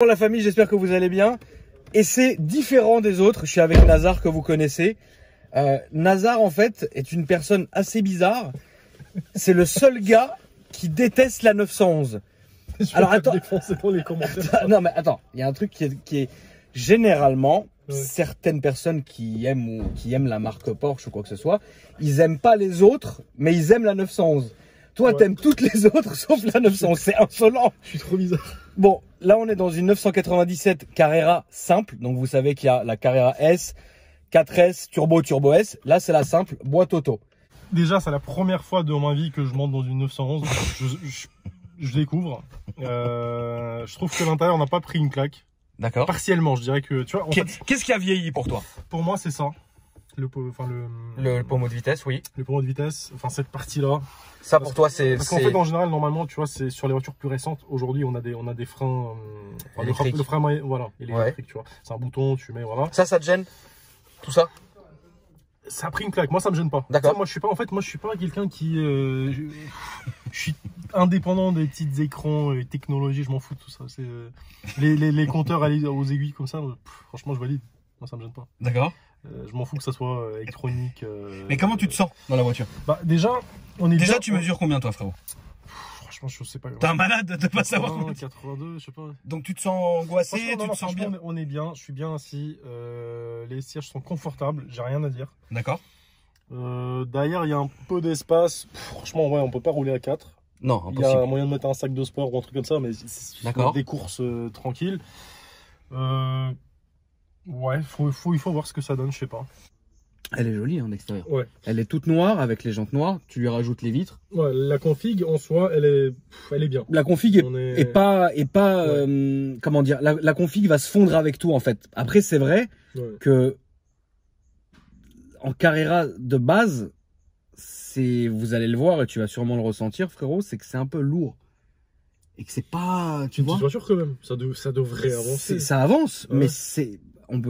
Bonjour la famille, j'espère que vous allez bien. Et c'est différent des autres. Je suis avec Nazar que vous connaissez. Nazar en fait est une personne assez bizarre. C'est le seul gars qui déteste la 911. Alors attends, pour les commentaires. non mais attends, il y a un truc qui est généralement certaines personnes qui aiment la marque Porsche ou quoi que ce soit, ils aiment pas les autres, mais ils aiment la 911. Toi, t'aimes toutes les autres sauf la 911. C'est insolent. Je suis trop bizarre. Bon, là, on est dans une 997 Carrera simple. Donc, vous savez qu'il y a la Carrera S, 4S, Turbo, Turbo S. Là, c'est la simple, boîte auto. Déjà, c'est la première fois de ma vie que je monte dans une 911. Je découvre. Je trouve que l'intérieur n'a pas pris une claque. D'accord. Partiellement, je dirais que, tu vois. Qu'est-ce qui a vieilli pour toi? Pour moi, c'est ça. Le pommeau de vitesse, oui. Le pommeau de vitesse, enfin cette partie-là. Ça pour toi, c'est. Parce qu'en fait, en général, normalement, tu vois, c'est sur les voitures plus récentes. Aujourd'hui, on a des freins. Électriques. Le frein, voilà, il est électrique, tu vois. C'est un bouton, tu mets, voilà. Ça te gêne? Tout ça? Ça a pris une claque. Moi, ça me gêne pas. D'accord. Moi, je suis pas. En fait, moi, je suis pas quelqu'un qui. Je suis indépendant des petits écrans, technologies. Je m'en fous de tout ça. C'est les compteurs aux aiguilles comme ça. Franchement, je valide. Moi, ça me gêne pas. D'accord. Je m'en fous que ça soit électronique. Mais comment tu te sens dans la voiture? Bah déjà, tu mesures combien toi, frérot? Franchement, je sais pas. T'es un malade de pas savoir. 82, je sais pas. Donc tu te sens angoissé, tu te sens bien? On est bien, je suis bien assis. Les sièges sont confortables, j'ai rien à dire. D'accord. Derrière, il y a un peu d'espace. Franchement, ouais, on peut pas rouler à 4. Non, impossible. Il y a moyen de mettre un sac de sport ou un truc comme ça, mais c'est des courses tranquilles. Ouais, il faut voir ce que ça donne, je sais pas. Elle est jolie hein, d'extérieur. Ouais. Elle est toute noire avec les jantes noires. Tu lui rajoutes les vitres. Ouais, la config en soi, elle est bien. La config est pas comment dire. La config va se fondre avec tout en fait. Après, c'est vrai que en Carrera de base, vous allez le voir et tu vas sûrement le ressentir, frérot, c'est que c'est un peu lourd et que c'est pas, tu vois. C'est voiture quand même. Ça devrait avancer. Ça avance, mais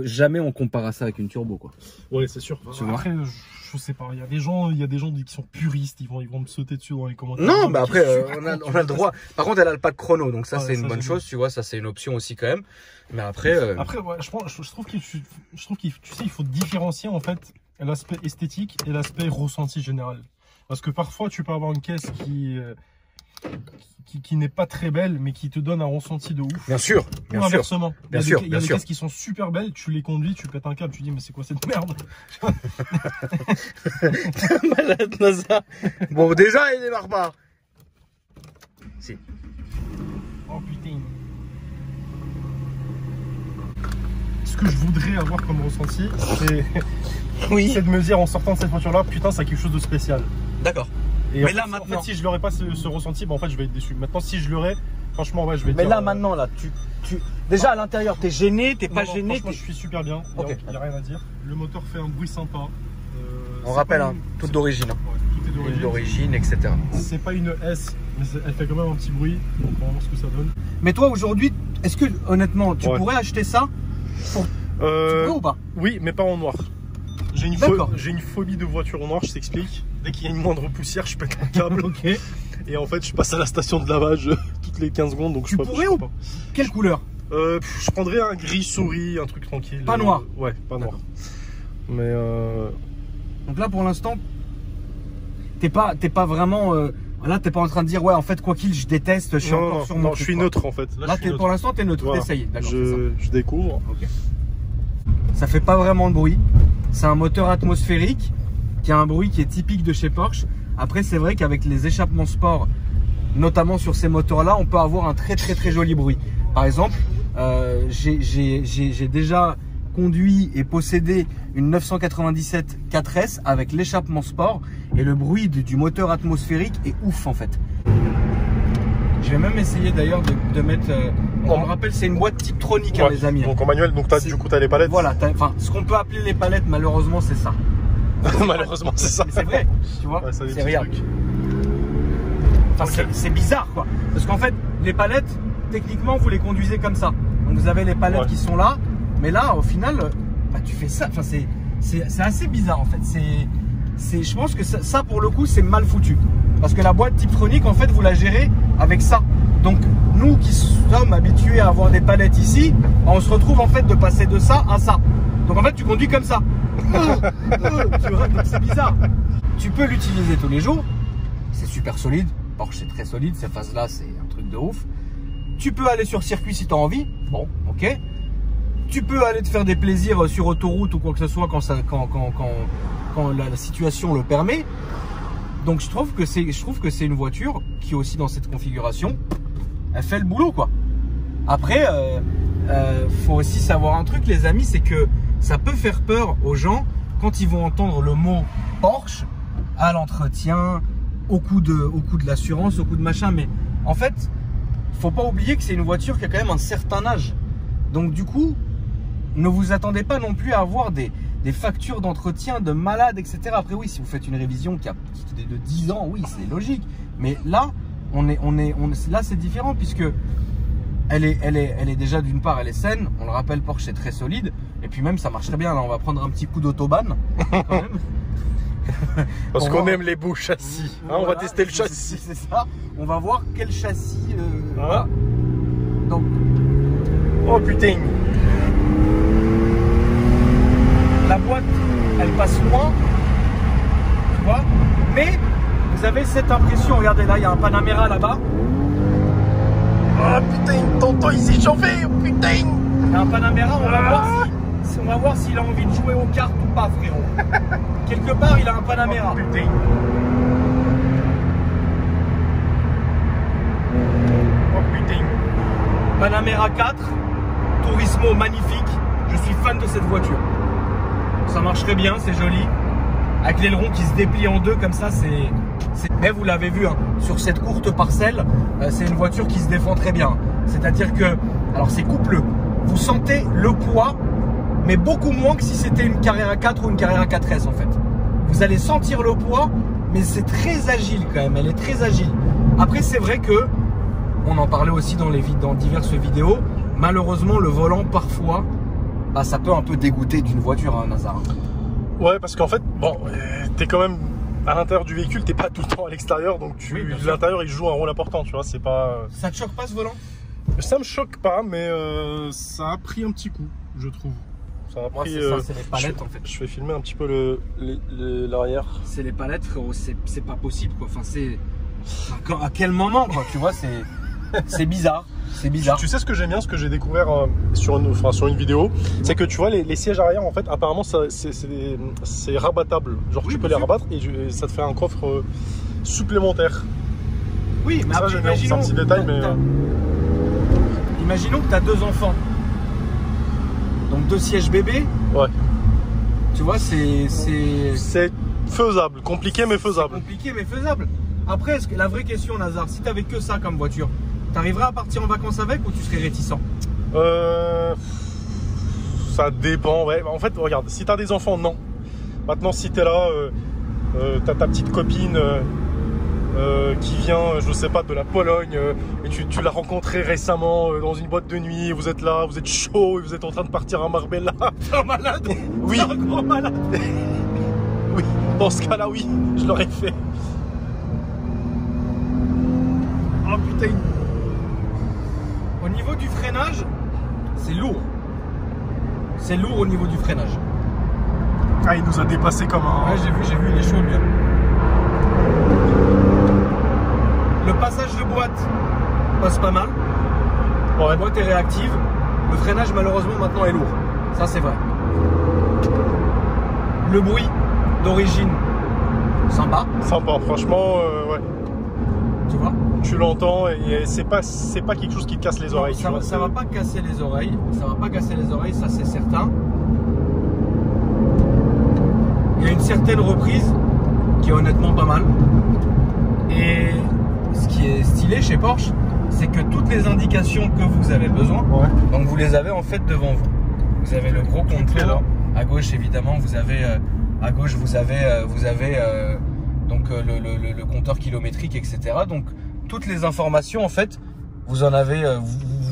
jamais on compare à ça avec une turbo quoi. Ouais, c'est sûr. Après, je sais pas, il y a des gens qui sont puristes, ils vont me sauter dessus dans les commentaires. Non, mais après on a le droit. Par contre, elle a pas de chrono, donc ça c'est une bonne chose, tu vois, ça c'est une option aussi quand même. Mais après ouais, je trouve qu'il tu sais, il faut différencier en fait l'aspect esthétique et l'aspect ressenti général. Parce que parfois tu peux avoir une caisse qui n'est pas très belle mais qui te donne un ressenti de ouf. Bien sûr, ou inversement. Bien sûr. Il y a des caisses qui sont super belles, tu les conduis, tu pètes un câble, tu dis mais c'est quoi cette merde? Malade Nazar. Bon déjà il démarre pas. Si. Oh putain. Ce que je voudrais avoir comme ressenti, c'est de me dire en sortant de cette voiture là, putain c'est quelque chose de spécial. D'accord. Et mais là maintenant, en fait, si je l'aurais pas ce ressenti, bah en fait je vais être déçu. Maintenant si je l'aurais, franchement ouais je vais. Mais dire, là maintenant là, déjà à l'intérieur t'es gêné, t'es pas gêné. Franchement je suis super bien. Il y a rien à dire. Le moteur fait un bruit sympa. On rappelle hein, tout d'origine. Ouais, tout est d'origine, etc. C'est pas une S, mais elle fait quand même un petit bruit. Donc on va voir ce que ça donne. Mais toi aujourd'hui, est-ce que honnêtement tu pourrais acheter ça tu pourrais ou pas? Oui, mais pas en noir. J'ai une phobie de voiture noire, je t'explique. Dès qu'il y a une moindre poussière, je pète un câble. Et en fait, je passe à la station de lavage toutes les 15 secondes. Donc tu pourrais ou pas? Quelle couleur? Je prendrais un gris souris, un truc tranquille. Pas noir? Ouais, pas noir. Mais donc là, pour l'instant, t'es pas vraiment... Là, t'es pas en train de dire, ouais, en fait, quoi qu'il, je déteste, je suis encore sur mon truc, je suis neutre en fait. Là pour l'instant, t'es neutre, voilà. T'essayes. D'accord. Je découvre. Ça fait pas vraiment de bruit. C'est un moteur atmosphérique qui a un bruit qui est typique de chez Porsche. Après, c'est vrai qu'avec les échappements sport, notamment sur ces moteurs-là, on peut avoir un très joli bruit. Par exemple, j'ai déjà conduit et possédé une 997 4S avec l'échappement sport et le bruit du moteur atmosphérique est ouf en fait. Je vais même essayer d'ailleurs de mettre... on me rappelle, c'est une boîte Tiptronic, les amis. Donc en manuel, donc du coup, tu as les palettes. Voilà, ce qu'on peut appeler les palettes, malheureusement, c'est ça. Malheureusement, c'est ça. C'est vrai, tu vois. C'est rien. Enfin, c'est bizarre, quoi. Parce qu'en fait, les palettes, techniquement, vous les conduisez comme ça. Donc vous avez les palettes qui sont là, mais là, au final, tu fais ça. Enfin, c'est assez bizarre, en fait. Je pense que ça, pour le coup, c'est mal foutu. Parce que la boîte Tiptronic, en fait, vous la gérez avec ça. Donc nous qui sommes habitués à avoir des palettes ici, on se retrouve en fait de passer de ça à ça. Donc en fait tu conduis comme ça. Tu vois, donc c'est bizarre. Tu peux l'utiliser tous les jours, c'est super solide. Porsche c'est très solide, ces phases là c'est un truc de ouf. Tu peux aller sur circuit si tu as envie, bon ok. Tu peux aller te faire des plaisirs sur autoroute ou quoi que ce soit quand la situation le permet. Donc je trouve que c'est une voiture qui aussi dans cette configuration, elle fait le boulot quoi. Après, faut aussi savoir un truc les amis, c'est que ça peut faire peur aux gens quand ils vont entendre le mot Porsche à l'entretien, au coût de l'assurance, au coût de machin. Mais en fait, faut pas oublier que c'est une voiture qui a quand même un certain âge. Donc du coup, ne vous attendez pas non plus à avoir des factures d'entretien de malade, etc. Après oui, si vous faites une révision qui est de 10 ans, oui, c'est logique. Mais là, là c'est différent puisque elle est déjà d'une part, elle est saine. On le rappelle, Porsche est très solide. Et puis même, ça marche très bien. Là, on va prendre un petit coup d'autobahn quand même. Parce qu'on aime les beaux châssis. Hein, voilà, on va tester le châssis. C'est ça. On va voir quel châssis. Voilà. Donc. Oh putain. La boîte, elle passe loin, tu vois, mais vous avez cette impression, regardez là, il y a un Panamera là-bas. Ah putain, tonton il s'est chauffé, putain. Il y a un Panamera, on va voir s'il a envie de jouer aux cartes ou pas, frérot. Quelque part, il a un Panamera. Oh, putain. Oh putain. Panamera 4, Turismo magnifique, je suis fan de cette voiture. Ça marcherait bien, c'est joli. Avec l'aileron qui se déplie en deux comme ça, mais vous l'avez vu, hein, sur cette courte parcelle, c'est une voiture qui se défend très bien. C'est-à-dire que, alors c'est coupleux, vous sentez le poids, mais beaucoup moins que si c'était une Carrera 4 ou une Carrera 4S en fait. Vous allez sentir le poids, mais c'est très agile quand même, elle est très agile. Après c'est vrai que, on en parlait aussi dans diverses vidéos, malheureusement le volant parfois, bah, ça peut un peu dégoûter d'une voiture, hein, Nazar. Ouais, parce qu'en fait, bon, t'es quand même à l'intérieur du véhicule, t'es pas tout le temps à l'extérieur, donc l'intérieur il joue un rôle important, tu vois, c'est pas... Ça te choque pas ce volant? Ça me choque pas, mais ça a pris un petit coup, je trouve. Ça a pris... Moi, c'est les palettes en fait. Je vais filmer un petit peu l'arrière. C'est les palettes, frérot, c'est pas possible quoi, enfin c'est... À quel moment quoi, tu vois, c'est bizarre. C'est bizarre. Tu sais ce que j'aime bien, ce que j'ai découvert sur une vidéo, c'est que tu vois les sièges arrière en fait apparemment c'est rabattable. Genre oui, tu peux les rabattre et ça te fait un coffre supplémentaire. Oui, mais ça, après, c'est un petit détail, mais... Imaginons que tu as 2 enfants. Donc 2 sièges bébés. Ouais. Tu vois, c'est faisable. Compliqué mais faisable. Compliqué mais faisable. Après, la vraie question, Nazar, si tu avais que ça comme voiture, t'arriverais à partir en vacances avec ou tu serais réticent? Ça dépend, ouais. En fait, regarde, si t'as des enfants, non. Maintenant, si t'es là, t'as ta petite copine qui vient, je sais pas, de la Pologne, et tu l'as rencontrée récemment dans une boîte de nuit, vous êtes là, vous êtes chaud, et vous êtes en train de partir à Marbella. T'es un malade? Oui. T'es un grand malade. Oui, dans ce cas-là, oui, je l'aurais fait. Oh putain. Au niveau du freinage, c'est lourd. C'est lourd au niveau du freinage. Ah, il nous a dépassé comme un... Ouais, j'ai vu, il est chaud, lui. Le passage de boîte passe pas mal. Bon, la boîte est réactive. Le freinage, malheureusement, maintenant est lourd. Ça, c'est vrai. Le bruit d'origine, sympa. Sympa, franchement, ouais. Tu vois? Tu l'entends et c'est pas quelque chose qui te casse les oreilles. Non, ça va pas casser les oreilles. Ça va pas casser les oreilles, ça c'est certain. Il y a une certaine reprise qui est honnêtement pas mal. Et ce qui est stylé chez Porsche, c'est que toutes les indications que vous avez besoin, donc vous les avez en fait devant vous. Vous avez le gros contrôle. À gauche évidemment, vous avez à gauche vous avez donc le compteur kilométrique, etc. Donc toutes les informations en fait, vous en avez,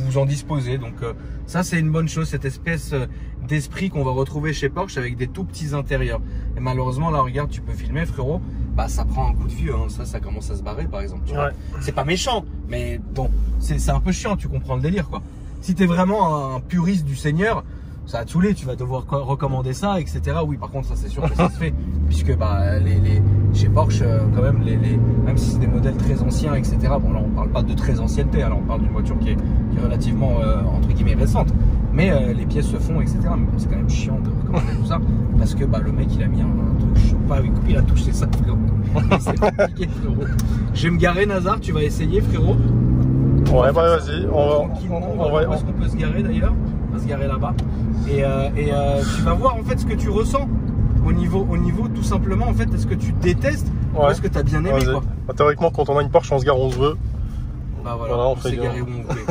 vous en disposez. Donc ça c'est une bonne chose, cette espèce d'esprit qu'on va retrouver chez Porsche avec des tout petits intérieurs. Et malheureusement là regarde, tu peux filmer frérot, bah ça prend un coup de vieux, hein. Ça commence à se barrer par exemple. Ouais. C'est pas méchant, mais bon, c'est un peu chiant, tu comprends le délire quoi. Si t'es vraiment un puriste du Seigneur, ça va te saouler, tu vas devoir recommander ça, etc. Oui, par contre, ça c'est sûr que ça se fait, puisque bah chez Porsche, quand même, même si c'est des modèles très anciens, etc. Bon, là on parle pas de très ancienneté, là on parle d'une voiture qui est relativement entre guillemets récente, mais les pièces se font, etc. Mais bon, c'est quand même chiant de recommander tout ça, parce que bah le mec il a mis un truc, je sais pas, il a touché ça, frérot. C'est compliqué, frérot. Je vais me garer, Nazar, tu vas essayer, frérot. Ouais, bah vas-y, on va où est-ce qu'on peut se garer d'ailleurs? On va se garer là-bas. Et tu vas voir en fait ce que tu ressens au niveau tout simplement en fait, est-ce que tu détestes ou est-ce que tu as bien aimé quoi. Bah, théoriquement quand on a une Porsche on se gare où on se veut. Bah voilà, on s'est garé où on voulait.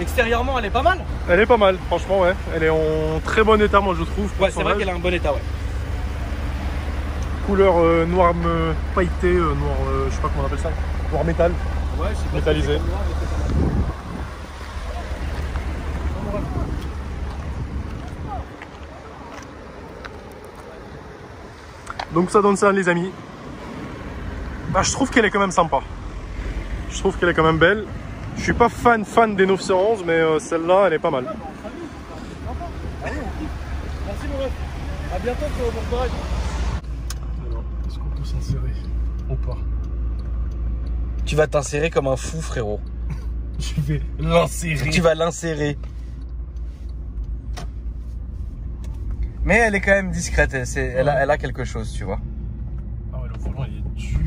Extérieurement elle est pas mal. Elle est pas mal franchement, ouais. Elle est en très bon état moi je trouve. Ouais, c'est vrai qu'elle est en bon état, ouais. Couleur noir pailleté, noir je sais pas comment on appelle ça. Noir métal. Ouais, c'est métallisé. Donc ça donne ça les amis. Bah, je trouve qu'elle est quand même sympa. Je trouve qu'elle est quand même belle. Je suis pas fan des 911 mais celle-là elle est pas mal. Merci mon ref. A bientôt bon courage. Alors, est-ce qu'on peut s'insérer ou pas? Tu vas t'insérer comme un fou frérot. Je vais l'insérer. Tu vas l'insérer. Mais elle est quand même discrète, elle a quelque chose, tu vois. Ah ouais, le volant il est dur.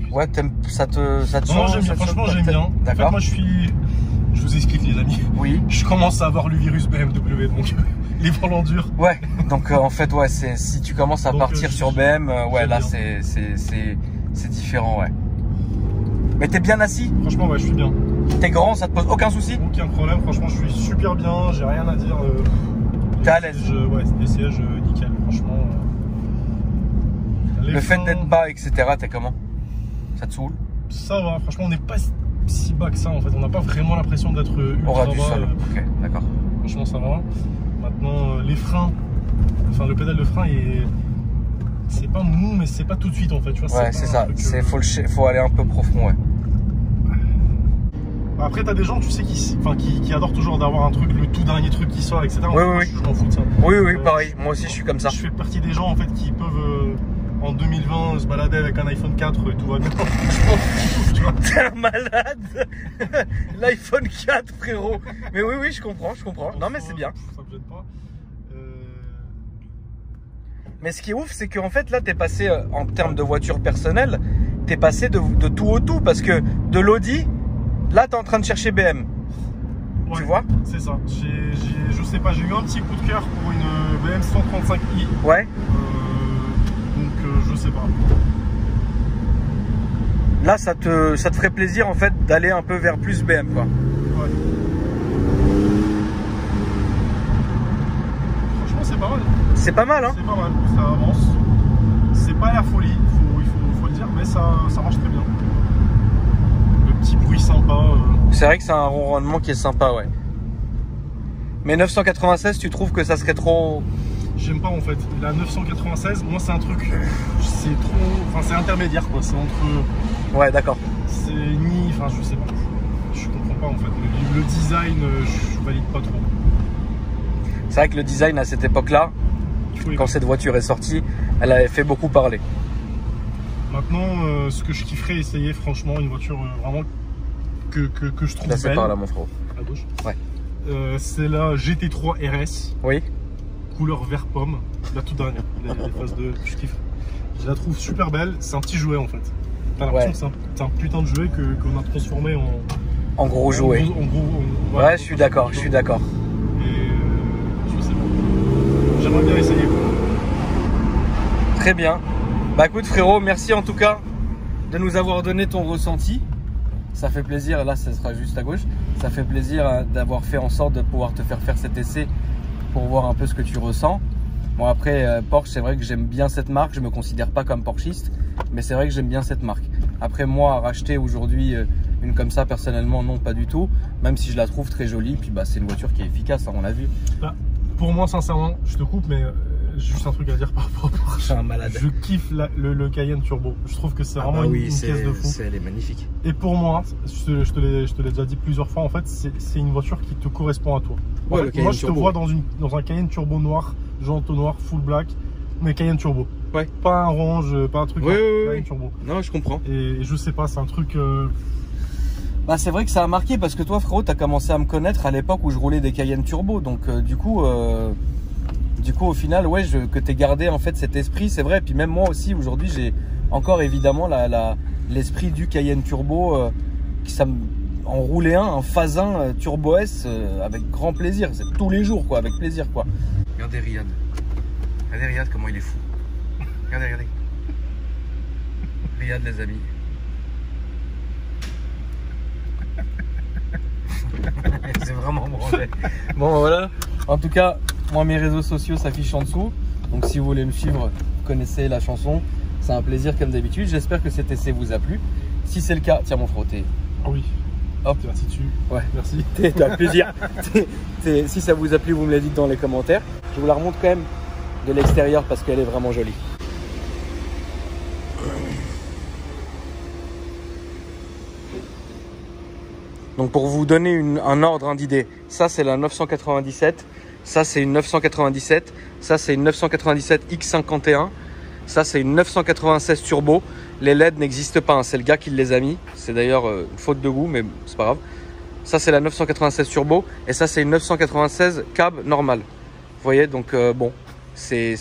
Putain. Ouais, ça te Non, j'aime bien, franchement j'aime bien. D'accord. En fait, moi je vous explique les amis. Oui. Je commence à avoir le virus BMW, donc les volants durs. Ouais, donc en fait, ouais, si tu commences à partir sur BM, ouais, là c'est différent, ouais. Mais t'es bien assis? Franchement, ouais, je suis bien. T'es grand, ça te pose aucun souci? Aucun problème, franchement, je suis super bien, j'ai rien à dire. T'es à l'aise? Ouais, les sièges, nickel, franchement. Le fait d'être bas, etc., t'es comment? Ça te saoule? Ça va, franchement, on n'est pas si bas que ça en fait. On n'a pas vraiment l'impression d'être ultra bas. Du sol, ok, d'accord. Franchement, ça va. Maintenant, les freins, enfin, le pédale de frein, c'est pas mou, mais c'est pas tout de suite en fait. Tu vois, ouais, c'est ça. Faut aller un peu profond, ouais. Après, t'as des gens, tu sais, qui adorent toujours d'avoir un truc, le tout dernier truc qui sort, etc. Oui, oui. Je m'en fous de ça. Oui, pareil. Moi aussi, je suis comme ça. Je fais partie des gens en fait qui peuvent en 2020 se balader avec un iPhone 4 et tout va bien. Je m'en fous, t'es un malade. L'iPhone 4, frérot. Mais oui, je comprends. Non, mais c'est bien. Ça me gêne pas. Mais ce qui est ouf, c'est qu'en fait, là, t'es passé, en termes de voiture personnelle, t'es passé de tout au tout. Parce que de l'Audi, là, t'es en train de chercher BM. Ouais, tu vois? C'est ça. Je sais pas, j'ai eu un petit coup de cœur pour une BM 135i. Ouais. Donc, je sais pas. Là, ça te ferait plaisir, en fait, d'aller un peu vers plus BM, quoi. Ouais. Franchement, c'est pas mal. C'est pas mal, hein? C'est pas mal, ça avance. C'est pas la folie, il faut le dire, mais ça marche très bien. Le petit bruit sympa. C'est vrai que c'est un ronronnement qui est sympa, ouais. Mais 996, tu trouves que ça serait trop... J'aime pas en fait. La 996, moi c'est un truc, c'est trop... Enfin c'est intermédiaire quoi, c'est entre... Ouais, d'accord. C'est ni... Enfin je sais pas. Je comprends pas en fait. Le design, je valide pas trop. C'est vrai que le design à cette époque-là, quand cette voiture est sortie, elle avait fait beaucoup parler. Maintenant, ce que je kifferais essayer, franchement, une voiture vraiment que je trouve là, c'est par là, mon frère. À gauche. Ouais. C'est la GT3 RS. Oui. Couleur vert pomme. La toute dernière. Les phases de... Je kiffe. Je la trouve super belle. C'est un petit jouet en fait. T'as l'impression que c'est un putain de jouet qu'on a transformé en gros jouet. Voilà, ouais, je suis d'accord. Et je sais pas. J'aimerais bien essayer. Très bien. Bah écoute frérot, merci en tout cas de nous avoir donné ton ressenti. Ça fait plaisir, là ça sera juste à gauche. Ça fait plaisir d'avoir fait en sorte de pouvoir te faire cet essai pour voir un peu ce que tu ressens. Bon après Porsche, c'est vrai que j'aime bien cette marque. Je me considère pas comme porschiste, mais c'est vrai que j'aime bien cette marque. Après moi, racheter aujourd'hui une comme ça, personnellement non, pas du tout. Même si je la trouve très jolie, puis bah c'est une voiture qui est efficace, hein, on l'a vu. Bah, pour moi sincèrement, je te coupe, mais Juste un truc à dire par rapport à Je suis un malade. Je kiffe le Cayenne Turbo. Je trouve que c'est vraiment une caisse de fou. Elle est magnifique. Et pour moi, je te l'ai déjà dit plusieurs fois, en fait, c'est une voiture qui te correspond à toi. En fait, moi, je te vois dans un Cayenne Turbo noir, jantes noir, full black, mais Cayenne Turbo. Ouais. Pas un Range, pas un truc. Cayenne Turbo. Non, je comprends. Et je sais pas, c'est un truc. Bah, c'est vrai que ça a marqué parce que toi, frérot, t'as commencé à me connaître à l'époque où je roulais des Cayenne Turbo. Donc, du coup, au final, ouais, que t'aies gardé en fait cet esprit, c'est vrai. Puis même moi aussi, aujourd'hui, j'ai encore évidemment l'esprit du Cayenne Turbo. En rouler un phase 1 Turbo S avec grand plaisir. C'est tous les jours, quoi, avec plaisir, quoi. Regardez Riyad. Regardez Riyad, comment il est fou. Regardez. Riyad, les amis. C'est vraiment branlé. Bon, voilà. En tout cas, moi, mes réseaux sociaux s'affichent en dessous. Donc, si vous voulez me suivre, vous connaissez la chanson. C'est un plaisir comme d'habitude. J'espère que cet essai vous a plu. Si c'est le cas, tiens mon frotté. Oui. Hop, merci dessus. Ouais. Merci. T'as plaisir. Si ça vous a plu, vous me le dites dans les commentaires. Je vous la remonte quand même de l'extérieur parce qu'elle est vraiment jolie. Donc pour vous donner un ordre d'idée, ça c'est la 997, ça c'est une 997, ça c'est une 997 X51, ça c'est une 996 Turbo. Les LED n'existent pas, hein. C'est le gars qui les a mis. C'est d'ailleurs une faute de goût, mais c'est pas grave. Ça c'est la 996 Turbo et ça c'est une 996 cab normale. Vous voyez, donc bon, c'est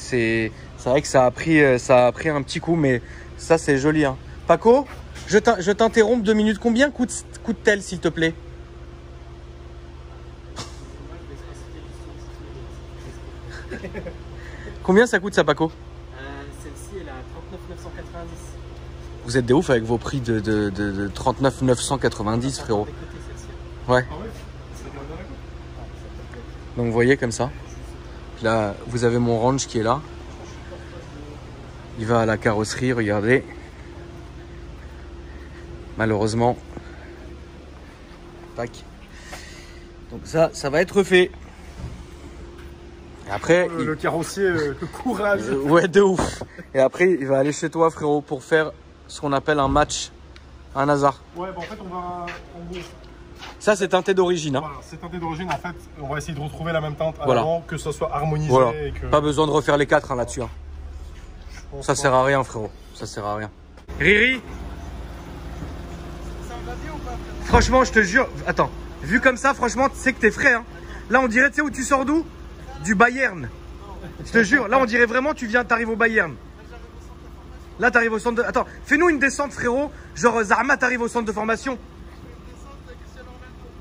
vrai que ça a pris un petit coup, mais ça c'est joli, hein. Paco, je t'interromps 2 minutes. Combien coûte-t-elle, s'il te plaît? Combien ça coûte ça, Paco? Celle-ci, elle est à 39 990. Vous êtes des ouf avec vos prix de 39 990, frérot. Ouais. Donc vous voyez comme ça. Là, vous avez mon Range qui est là. Il va à la carrosserie, regardez. Malheureusement. Tac. Donc ça va être fait. Et après, le carrossier, le courage. Ouais, de ouf. Et après, il va aller chez toi, frérot, pour faire ce qu'on appelle un match, un hasard. Ouais, bah en fait, on va. Ça, c'est teinté d'origine. Hein. Voilà, c'est teinté d'origine. En fait, on va essayer de retrouver la même teinte voilà. avant, que ça soit harmonisé. Voilà. Et que... Pas besoin de refaire les 4 hein, là-dessus. Hein. Ça sert à rien, frérot. Ça sert à rien. Riri, ça va bien ou pas? franchement, je te jure. Attends, vu comme ça, franchement, tu sais que t'es frais. Hein. Là, on dirait, tu sais où tu sors d'où? Du Bayern. Je te jure, là, on dirait vraiment, t'arrives au Bayern. Là, t'arrives au centre de... Attends, fais-nous une descente, frérot. Genre, Zahma, t'arrives au centre de formation.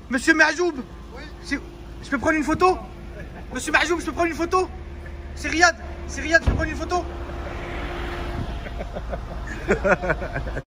Monsieur Majoub, oui. Je peux prendre une photo? Monsieur Majoub, je peux prendre une photo? C'est Riyad, je peux prendre une photo?